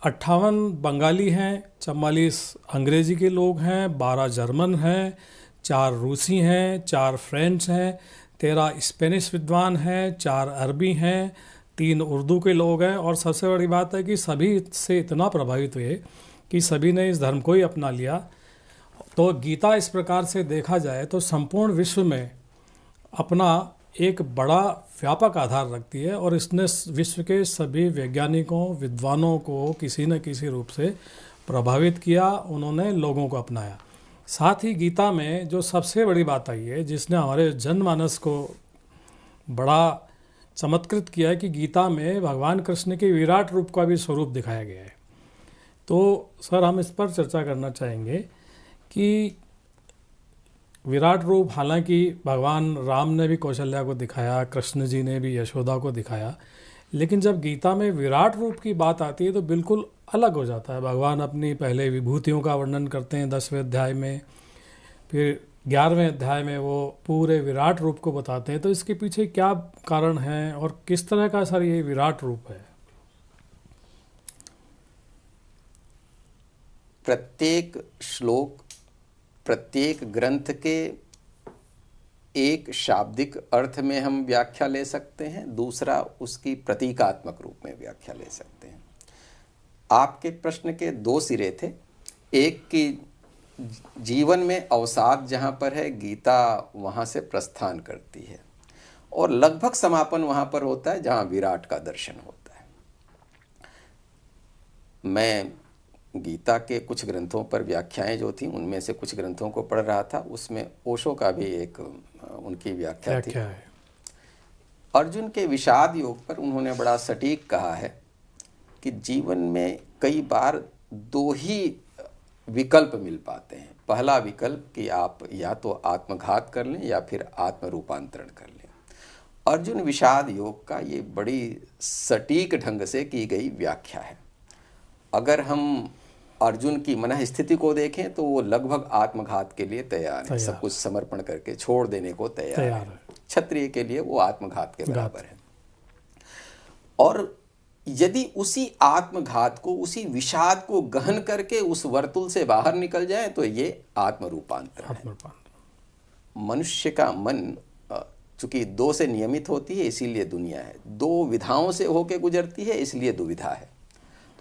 58 बंगाली हैं, 44 अंग्रेज़ी के लोग हैं, 12 जर्मन हैं, 4 रूसी हैं, 4 फ्रेंच हैं, 13 स्पेनिश विद्वान हैं, 4 अरबी हैं, 3 उर्दू के लोग हैं। और सबसे बड़ी बात है कि सभी से इतना प्रभावित हुए कि सभी ने इस धर्म को ही अपना लिया। तो गीता इस प्रकार से देखा जाए तो संपूर्ण विश्व में अपना एक बड़ा व्यापक आधार रखती है, और इसने विश्व के सभी वैज्ञानिकों, विद्वानों को किसी न किसी रूप से प्रभावित किया, उन्होंने लोगों को अपनाया। साथ ही गीता में जो सबसे बड़ी बात आई है, जिसने हमारे जनमानस को बड़ा चमत्कृत किया है कि गीता में भगवान कृष्ण के विराट रूप का भी स्वरूप दिखाया गया है। तो सर हम इस पर चर्चा करना चाहेंगे कि विराट रूप हालांकि भगवान राम ने भी कौशल्या को दिखाया, कृष्ण जी ने भी यशोदा को दिखाया, लेकिन जब गीता में विराट रूप की बात आती है तो बिल्कुल अलग हो जाता है। भगवान अपनी पहले विभूतियों का वर्णन करते हैं 10वें अध्याय में, फिर 11वें अध्याय में वो पूरे विराट रूप को बताते हैं। तो इसके पीछे क्या कारण है और किस तरह का सर ये विराट रूप है? प्रत्येक श्लोक, प्रत्येक ग्रंथ के एक शाब्दिक अर्थ में हम व्याख्या ले सकते हैं, दूसरा उसकी प्रतीकात्मक रूप में व्याख्या ले सकते हैं। आपके प्रश्न के दो सिरे थे। एक की जीवन में अवसाद जहाँ पर है, गीता वहाँ से प्रस्थान करती है, और लगभग समापन वहाँ पर होता है जहाँ विराट का दर्शन होता है। मैं गीता के कुछ ग्रंथों पर व्याख्याएं जो थी, उनमें से कुछ ग्रंथों को पढ़ रहा था, उसमें ओशो का भी एक उनकी व्याख्या थी। अर्जुन के विषाद योग पर उन्होंने बड़ा सटीक कहा है कि जीवन में कई बार दो ही विकल्प मिल पाते हैं। पहला विकल्प कि आप या तो आत्मघात कर लें या फिर आत्म रूपांतरण कर लें। अर्जुन विषाद योग का ये बड़ी सटीक ढंग से की गई व्याख्या है। अगर हम अर्जुन की मन स्थिति को देखें तो वो लगभग आत्मघात के लिए तैयार है, सब कुछ समर्पण करके छोड़ देने को तैयार है। क्षत्रिय के लिए वो आत्मघात के बराबर है। और यदि उसी आत्मघात को, उसी विषाद को गहन करके उस वर्तुल से बाहर निकल जाए तो ये आत्मरूपांतर है। मनुष्य का मन चूंकि दो से नियमित होती है इसीलिए दुनिया है, दो विधाओं से होके गुजरती है इसलिए दुविधा है।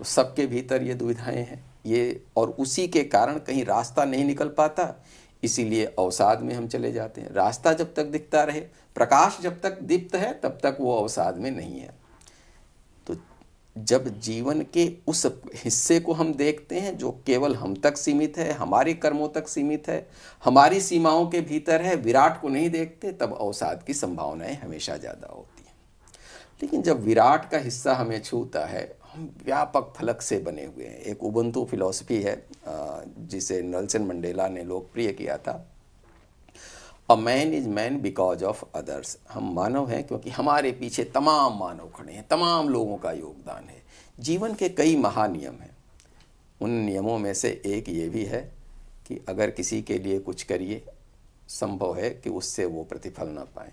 तो सबके भीतर ये दुविधाएं हैं ये, और उसी के कारण कहीं रास्ता नहीं निकल पाता, इसीलिए अवसाद में हम चले जाते हैं। रास्ता जब तक दिखता रहे, प्रकाश जब तक दीप्त है, तब तक वो अवसाद में नहीं है। तो जब जीवन के उस हिस्से को हम देखते हैं जो केवल हम तक सीमित है, हमारे कर्मों तक सीमित है, हमारी सीमाओं के भीतर है, विराट को नहीं देखते, तब अवसाद की संभावनाएं हमेशा ज़्यादा होती हैं। लेकिन जब विराट का हिस्सा हमें छूता है, हम व्यापक फलक से बने हुए हैं। एक उबंतु फिलॉसफी है जिसे नेल्सन मंडेला ने लोकप्रिय किया था, a man is man because of others. हम मानव हैं क्योंकि हमारे पीछे तमाम मानव खड़े हैं, तमाम लोगों का योगदान है। जीवन के कई महानियम हैं, उन नियमों में से एक ये भी है कि अगर किसी के लिए कुछ करिए, संभव है कि उससे वो प्रतिफल ना पाए,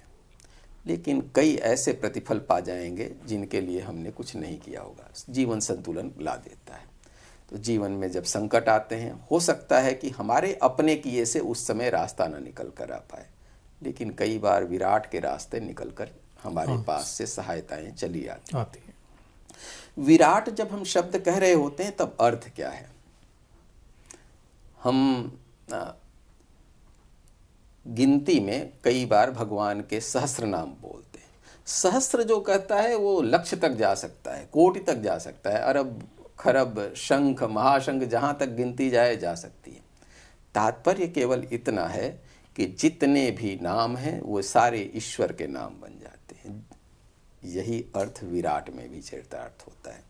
लेकिन कई ऐसे प्रतिफल पा जाएंगे जिनके लिए हमने कुछ नहीं किया होगा। जीवन संतुलन ला देता है। तो जीवन में जब संकट आते हैं, हो सकता है कि हमारे अपने किए से उस समय रास्ता ना निकल कर आ पाए, लेकिन कई बार विराट के रास्ते निकल कर हमारे पास से सहायताएं चली आती हैं। विराट जब हम शब्द कह रहे होते हैं तब अर्थ क्या है? हम गिनती में कई बार भगवान के सहस्र नाम बोलते हैं। सहस्र जो कहता है वो लक्ष्य तक जा सकता है, कोटि तक जा सकता है, अरब खरब शंख महाशंख जहाँ तक गिनती जाए जा सकती है। तात्पर्य केवल इतना है कि जितने भी नाम हैं वो सारे ईश्वर के नाम बन जाते हैं। यही अर्थ विराट में भी चरितार्थ होता है।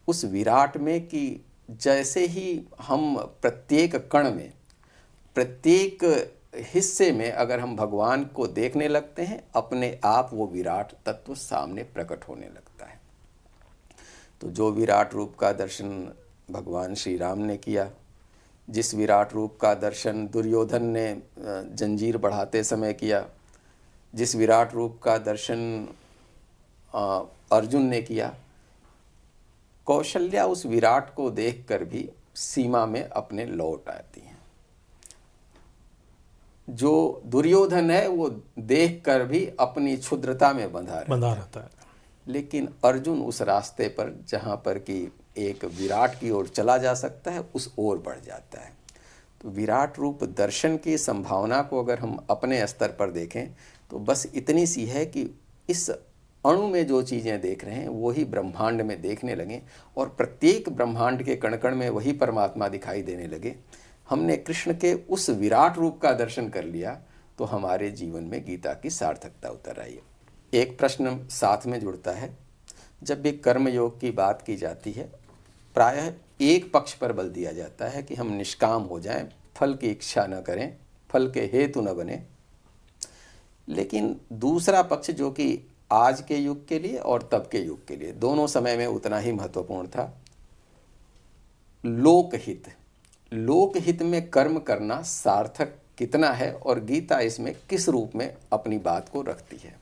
उस विराट में कि जैसे ही हम प्रत्येक कण में, प्रत्येक हिस्से में अगर हम भगवान को देखने लगते हैं, अपने आप वो विराट तत्व सामने प्रकट होने लगता है। तो जो विराट रूप का दर्शन भगवान श्री राम ने किया, जिस विराट रूप का दर्शन दुर्योधन ने जंजीर बढ़ाते समय किया, जिस विराट रूप का दर्शन अर्जुन ने किया, कौशल्या उस विराट को देखकर भी सीमा में अपने लौट आती हैं। जो दुर्योधन है वो देखकर भी अपनी क्षुद्रता में बंधा रहता है। लेकिन अर्जुन उस रास्ते पर जहाँ पर कि एक विराट की ओर चला जा सकता है, उस ओर बढ़ जाता है। तो विराट रूप दर्शन की संभावना को अगर हम अपने स्तर पर देखें तो बस इतनी सी है कि इस अणु में जो चीज़ें देख रहे हैं वही ब्रह्मांड में देखने लगें, और प्रत्येक ब्रह्मांड के कण कण में वही परमात्मा दिखाई देने लगे। हमने कृष्ण के उस विराट रूप का दर्शन कर लिया तो हमारे जीवन में गीता की सार्थकता उतर आई है। एक प्रश्न साथ में जुड़ता है। जब भी कर्म योग की बात की जाती है, प्रायः एक पक्ष पर बल दिया जाता है कि हम निष्काम हो जाएं, फल की इच्छा न करें, फल के हेतु न बने। लेकिन दूसरा पक्ष जो कि आज के युग के लिए और तब के युग के लिए दोनों समय में उतना ही महत्वपूर्ण था, लोकहित। लोकहित में कर्म करना सार्थक कितना है और गीता इसमें किस रूप में अपनी बात को रखती है?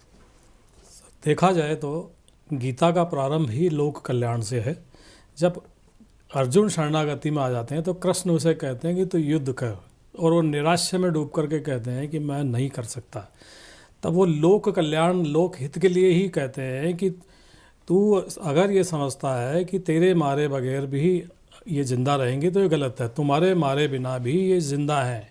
देखा जाए तो गीता का प्रारंभ ही लोक कल्याण से है। जब अर्जुन शरणागति में आ जाते हैं तो कृष्ण उसे कहते हैं कि तू युद्ध कर, और वो निराशा में डूब करके कहते हैं कि मैं नहीं कर सकता। तब वो लोक कल्याण, लोक हित के लिए ही कहते हैं कि तू अगर ये समझता है कि तेरे मारे बगैर भी ये जिंदा रहेंगे तो ये गलत है। तुम्हारे मारे बिना भी ये जिंदा हैं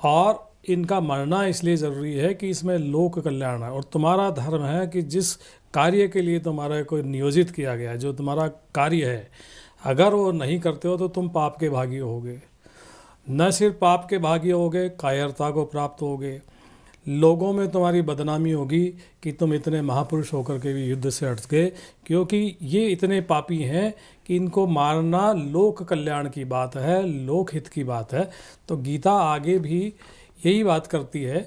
और इनका मरना इसलिए ज़रूरी है कि इसमें लोक कल्याण है। और तुम्हारा धर्म है कि जिस कार्य के लिए तुम्हारा को नियोजित किया गया है, जो तुम्हारा कार्य है, अगर वो नहीं करते हो तो तुम पाप के भागी होगे। न सिर्फ पाप के भागी होगे, कायरता को प्राप्त होगे, लोगों में तुम्हारी बदनामी होगी कि तुम इतने महापुरुष होकर के भी युद्ध से हट गए, क्योंकि ये इतने पापी हैं कि इनको मारना लोक कल्याण की बात है, लोकहित की बात है। तो गीता आगे भी यही बात करती है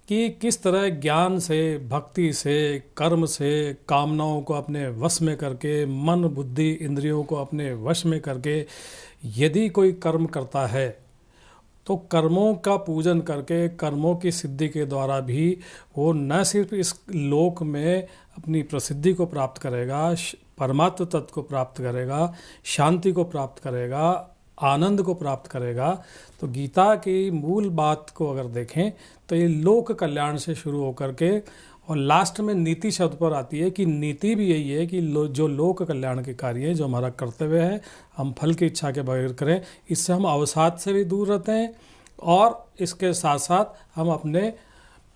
कि किस तरह ज्ञान से, भक्ति से, कर्म से, कामनाओं को अपने वश में करके, मन बुद्धि इंद्रियों को अपने वश में करके यदि कोई कर्म करता है तो कर्मों का पूजन करके, कर्मों की सिद्धि के द्वारा भी वो न सिर्फ इस लोक में अपनी प्रसिद्धि को प्राप्त करेगा, परमात्म तत्व को प्राप्त करेगा, शांति को प्राप्त करेगा, आनंद को प्राप्त करेगा। तो गीता की मूल बात को अगर देखें तो ये लोक कल्याण से शुरू होकर के और लास्ट में नीति शब्द पर आती है कि नीति भी यही है कि जो लोक कल्याण के कार्य है, जो हमारा कर्तव्य है, हम फल की इच्छा के बगैर करें। इससे हम अवसाद से भी दूर रहते हैं और इसके साथ साथ हम अपने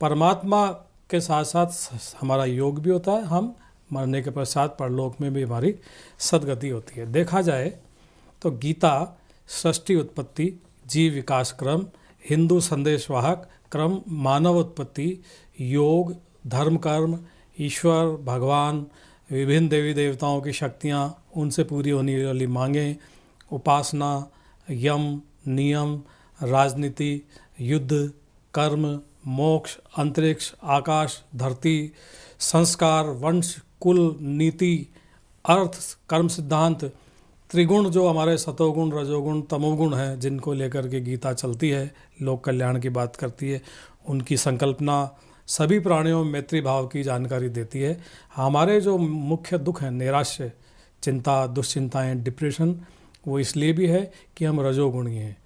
परमात्मा के साथ साथ हमारा योग भी होता है। हम मरने के पश्चात परलोक में भी हमारी सदगति होती है। देखा जाए तो गीता सृष्टि उत्पत्ति, जीव विकास क्रम, हिंदू संदेशवाहक क्रम, मानव उत्पत्ति, योग, धर्म कर्म, ईश्वर, भगवान, विभिन्न देवी देवताओं की शक्तियाँ, उनसे पूरी होने वाली मांगें, उपासना, यम, नियम, राजनीति, युद्ध, कर्म, मोक्ष, अंतरिक्ष, आकाश, धरती, संस्कार, वंश, कुल, नीति, अर्थ, कर्म सिद्धांत, त्रिगुण जो हमारे सतोगुण, रजोगुण, तमोगुण हैं, जिनको लेकर के गीता चलती है, लोक कल्याण की बात करती है, उनकी संकल्पना, सभी प्राणियों में मैत्री भाव की जानकारी देती है। हमारे जो मुख्य दुख हैं, नैराश्य, चिंता, दुश्चिंताएं, डिप्रेशन, वो इसलिए भी है कि हम रजोगुणी हैं।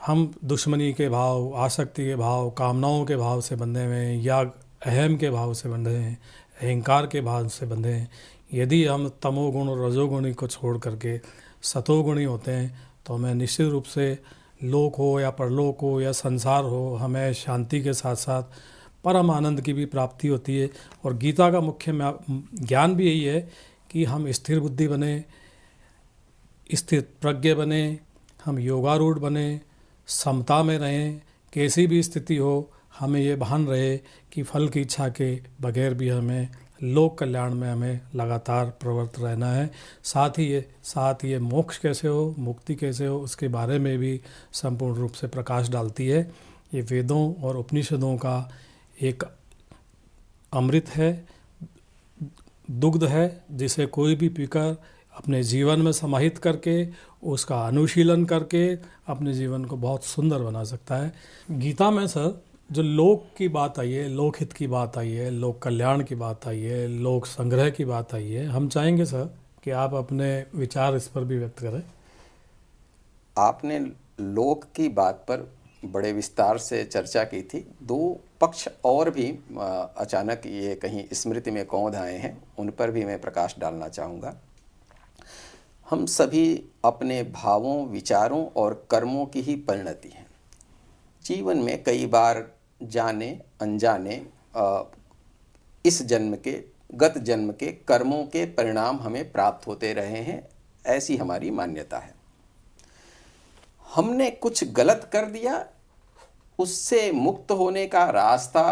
हम दुश्मनी के भाव, आसक्ति के भाव, कामनाओं के भाव से बंधे हुए हैं या अहम के भाव से बंधे हैं, अहंकार के भाव से बंधे हैं। यदि हम तमोगुण और रजोगुणी को छोड़ करके सतोगुणी होते हैं तो हमें निश्चित रूप से लोक हो या परलोक हो या संसार हो, हमें शांति के साथ साथ परम आनंद की भी प्राप्ति होती है। और गीता का मुख्य ज्ञान भी यही है कि हम स्थिर बुद्धि बने, स्थिर प्रज्ञ बने, हम योगारूढ़ बने, समता में रहें, कैसी भी स्थिति हो हमें ये भान रहे कि फल की इच्छा के बगैर भी हमें लोक कल्याण में हमें लगातार प्रवृत्त रहना है। साथ ही ये मोक्ष कैसे हो, मुक्ति कैसे हो, उसके बारे में भी संपूर्ण रूप से प्रकाश डालती है। ये वेदों और उपनिषदों का एक अमृत है, दुग्ध है, जिसे कोई भी पीकर अपने जीवन में समाहित करके उसका अनुशीलन करके अपने जीवन को बहुत सुंदर बना सकता है। गीता में सर जो लोक की बात आई है, लोकहित की बात आई है, लोक कल्याण की बात आई है, लोक संग्रह की बात आई है, हम चाहेंगे सर कि आप अपने विचार इस पर भी व्यक्त करें। आपने लोक की बात पर बड़े विस्तार से चर्चा की थी। दो पक्ष और भी अचानक ये कहीं स्मृति में कौंध आए हैं, उन पर भी मैं प्रकाश डालना चाहूँगा। हम सभी अपने भावों, विचारों और कर्मों की ही परिणति हैं। जीवन में कई बार जाने अनजाने इस जन्म के, गत जन्म के कर्मों के परिणाम हमें प्राप्त होते रहे हैं, ऐसी हमारी मान्यता है। हमने कुछ गलत कर दिया, उससे मुक्त होने का रास्ता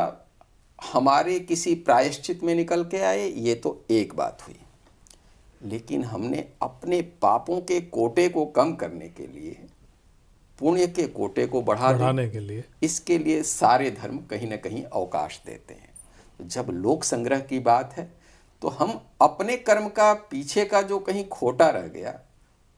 हमारे किसी प्रायश्चित में निकल के आए, ये तो एक बात हुई। लेकिन हमने अपने पापों के कोटे को कम करने के लिए पुण्य के कोटे को बढ़ाने के लिए, इसके लिए सारे धर्म कहीं ना कहीं अवकाश देते हैं। तो जब लोक संग्रह की बात है तो हम अपने कर्म का पीछे का जो कहीं खोटा रह गया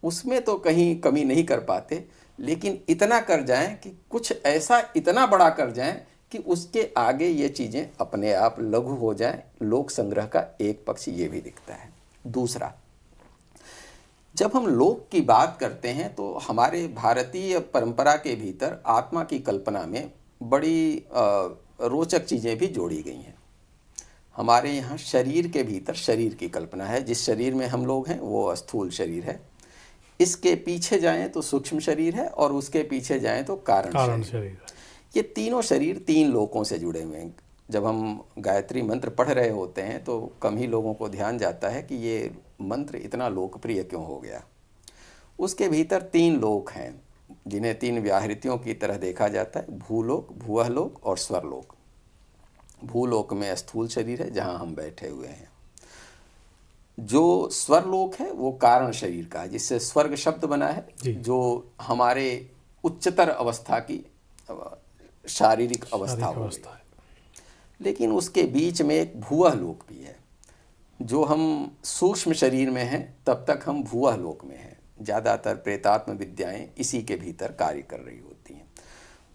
उसमें तो कहीं कमी नहीं कर पाते, लेकिन इतना कर जाएं कि कुछ ऐसा इतना बड़ा कर जाएं कि उसके आगे ये चीज़ें अपने आप लघु हो जाएं। लोक संग्रह का एक पक्ष ये भी दिखता है। दूसरा, जब हम लोक की बात करते हैं तो हमारे भारतीय परंपरा के भीतर आत्मा की कल्पना में बड़ी रोचक चीज़ें भी जोड़ी गई हैं। हमारे यहाँ शरीर के भीतर शरीर की कल्पना है। जिस शरीर में हम लोग हैं वो स्थूल शरीर है, इसके पीछे जाएं तो सूक्ष्म शरीर है, और उसके पीछे जाएं तो कारण शरीर है। ये तीनों शरीर 3 लोकों से जुड़े हुए हैं। जब हम गायत्री मंत्र पढ़ रहे होते हैं तो कम ही लोगों को ध्यान जाता है कि ये मंत्र इतना लोकप्रिय क्यों हो गया। उसके भीतर 3 लोक हैं जिन्हें 3 व्याहृतियों की तरह देखा जाता है, भूलोक, भुवलोक और स्वरलोक। भूलोक में स्थूल शरीर है जहाँ हम बैठे हुए हैं। जो स्वरलोक है वो कारण शरीर का है, जिससे स्वर्ग शब्द बना है, जो हमारे उच्चतर अवस्था की शारीरिक अवस्था है। लेकिन उसके बीच में एक भुवः लोक भी है। जो हम सूक्ष्म शरीर में हैं तब तक हम भुवः लोक में हैं। ज़्यादातर प्रेतात्म विद्याएं इसी के भीतर कार्य कर रही होती हैं।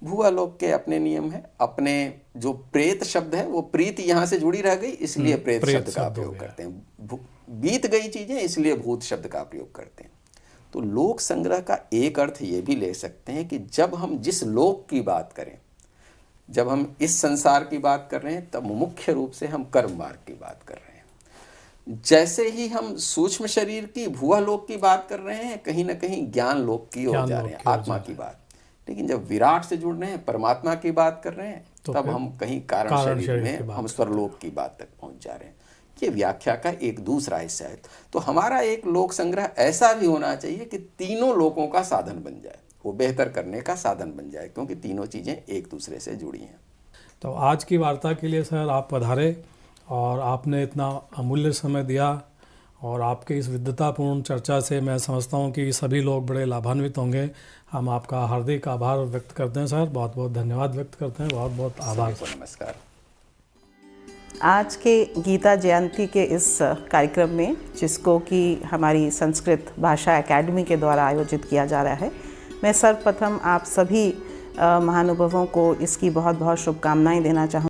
भुवः लोक के अपने नियम हैं। अपने जो प्रेत शब्द है वो प्रीत यहाँ से जुड़ी रह गई, इसलिए प्रेत शब्द का प्रयोग करते हैं। बीत गई चीज़ें इसलिए भूत शब्द का प्रयोग करते हैं। तो लोक संग्रह का एक अर्थ ये भी ले सकते हैं कि जब हम जिस लोक की बात करें, जब हम इस संसार की बात कर रहे हैं, तब मुख्य रूप से हम कर्म मार्ग की बात कर रहे हैं। जैसे ही हम सूक्ष्म शरीर की भुवः लोक की बात कर रहे हैं, कहीं ना कहीं ज्ञान लोक की ओर जा रहे हैं, आत्मा की बात। लेकिन जब विराट से जुड़ रहे हैं, परमात्मा की बात कर रहे हैं, तब हम कहीं कारण शरीर में हम स्वरलोक की बात तक पहुंच जा रहे हैं। ये व्याख्या का एक दूसरा हिस्सा है। तो हमारा एक लोक संग्रह ऐसा भी होना चाहिए कि तीनों लोकों का साधन बन जाए, वो बेहतर करने का साधन बन जाए, क्योंकि तीनों चीज़ें एक दूसरे से जुड़ी हैं। तो आज की वार्ता के लिए सर आप पधारे और आपने इतना अमूल्य समय दिया, और आपके इस विद्वतापूर्ण चर्चा से मैं समझता हूँ कि सभी लोग बड़े लाभान्वित होंगे। हम आपका हार्दिक आभार व्यक्त करते हैं सर, बहुत बहुत धन्यवाद व्यक्त करते हैं, बहुत बहुत आभार। नमस्कार। आज के गीता जयंती के इस कार्यक्रम में, जिसको कि हमारी संस्कृत भाषा एकेडमी के द्वारा आयोजित किया जा रहा है, मैं सर्वप्रथम आप सभी महानुभावों को इसकी बहुत बहुत शुभकामनाएं देना चाहूँगी।